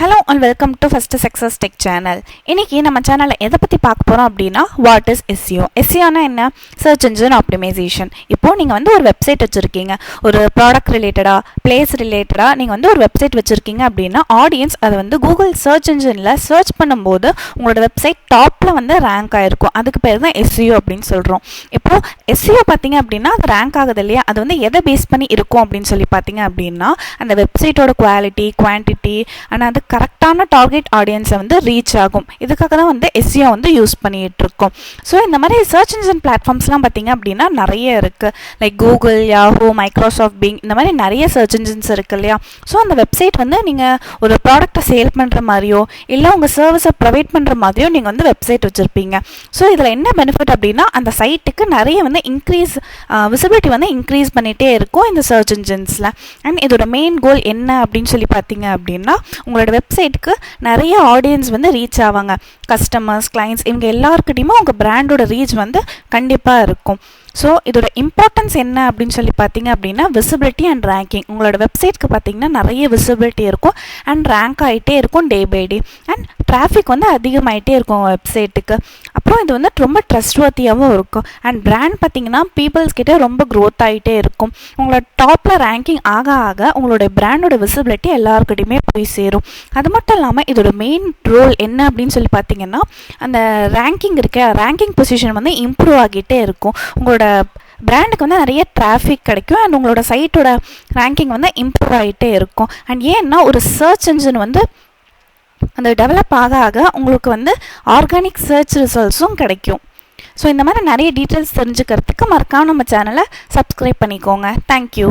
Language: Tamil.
Hello and welcome to First Success Tech Channel. இன்னைக்கு நம்ம சேனல்ல எதை பத்தி பார்க்க போறோம் அப்படினா what is SEO. SEO னா என்ன? Search Engine Optimization. இப்போ நீங்க ஒரு வெப்சைட் வச்சிருக்கீங்க. ஒரு ப்ராடக்ட் ரிலேட்டடா, பிளேஸ் ரிலேட்டடா நீங்க ஒரு வெப்சைட் வச்சிருக்கீங்க அப்படினா ஆடியன்ஸ் அதை Google Search Engineல சர்ச் பண்ணும்போது உங்களோட வெப்சைட் டாப்ல ரேங்க் ஆயிருக்கும். அதுக்கு பேர் தான் SEO அப்படின்னு சொல்றோம். இப்போ SEO பாத்தீங்க அப்படினா அது ரேங்க் ஆகுது இல்லையா? அது எதை பேஸ் பண்ணி இருக்கும் அப்படின்னு சொல்லி பாத்தீங்க அப்படினா அந்த வெப்சைட்டோட குவாலிட்டி, குவான்டிட்டி ஆனா அது கரெக்டான டார்கெட் ஆடியன்ஸை ரீச் ஆகும். இதுக்காக தான் SEO யூஸ் பண்ணிட்டு இருக்கோம். ஸோ இந்த மாதிரி சர்ச் இன்ஜின் பிளாட்ஃபார்ம்ஸ்லாம் பார்த்தீங்க அப்படின்னா நிறைய இருக்கு. Like Google, Yahoo, Microsoft, Bing இந்த மாதிரி நிறைய சர்ச் இன்ஜின்ஸ் இருக்கு இல்லையா? ஸோ அந்த வெப்சைட் நீங்கள் ஒரு ப்ராடக்டை சேல் பண்ணுற மாதிரியோ இல்லை உங்கள் சர்வீஸை ப்ரொவைட் பண்ணுற மாதிரியோ நீங்கள் வெப்சைட் வச்சுருப்பீங்க. ஸோ இதில் என்ன பெனிஃபிட் அப்படின்னா அந்த சைட்டுக்கு நிறைய இன்க்ரீஸ் விசிபிலிட்டி இன்க்ரீஸ் பண்ணிகிட்டே இருக்கும் இந்த சர்ச் இன்ஜின்ஸில். அண்ட் இதோட மெயின் கோல் என்ன அப்படின்னு சொல்லி பார்த்தீங்க அப்படின்னா உங்களோட வெப்சைட்டுக்கு நிறைய ஆடியன்ஸ் ரீச் ஆவாங்க. கஸ்டமர்ஸ், கிளைண்ட்ஸ் இவங்க எல்லாருக்கிட்டையுமே உங்கள் பிராண்டோட ரீச் கண்டிப்பாக இருக்கும். ஸோ இதோட இம்பார்ட்டன்ஸ் என்ன அப்படின்னு சொல்லி பார்த்தீங்க அப்படின்னா விசிபிலிட்டி அண்ட் ரேங்கிங். உங்களோட வெப்சைட்க்கு பார்த்தீங்கன்னா நிறைய விசிபிலிட்டி இருக்கும் அண்ட் ரேங்க் ஆகிட்டே இருக்கும் day by day. And traffic அதிகமாகிட்டே இருக்கும் உங்கள் வெப்சைட்டுக்கு. அப்புறம் இது ரொம்ப ட்ரஸ்ட்வர்த்தியாகவும் இருக்கும். அண்ட் பிராண்ட் பார்த்தீங்கன்னா பீப்புள்ஸ் கிட்டே ரொம்ப க்ரோத் ஆகிட்டே இருக்கும். உங்களோட டாப்பில் ரேங்கிங் ஆக ஆக உங்களோட பிராண்டோட விசிபிலிட்டி எல்லாருக்கிட்டையுமே போய் சேரும். அது மட்டும் இல்லாமல் இதோட மெயின் ரோல் என்ன அப்படின்னு சொல்லி பார்த்தீங்கன்னா அந்த ரேங்கிங் ரேங்கிங் பொசிஷன் இம்ப்ரூவ் ஆகிட்டே இருக்கும். உங்களோட பிராண்டுக்கு நிறைய டிராஃபிக் கிடைக்கும் அண்ட் உங்களோட சைட்டோட ரேங்கிங் இம்ப்ரூவ் ஆகிட்டே இருக்கும். அண்ட் ஏன்னா ஒரு சர்ச் இன்ஜின் அந்த டெவலப் ஆக ஆக உங்களுக்கு ஆர்கானிக் சர்ச் ரிசல்ட்ஸும் கிடைக்கும். ஸோ இந்த மாதிரி நிறைய டீட்டெயில்ஸ் தெரிஞ்சுக்கிறதுக்கு மறக்காம நம்ம சேனலை சப்ஸ்கிரைப் பண்ணிக்கோங்க. தேங்க்யூ.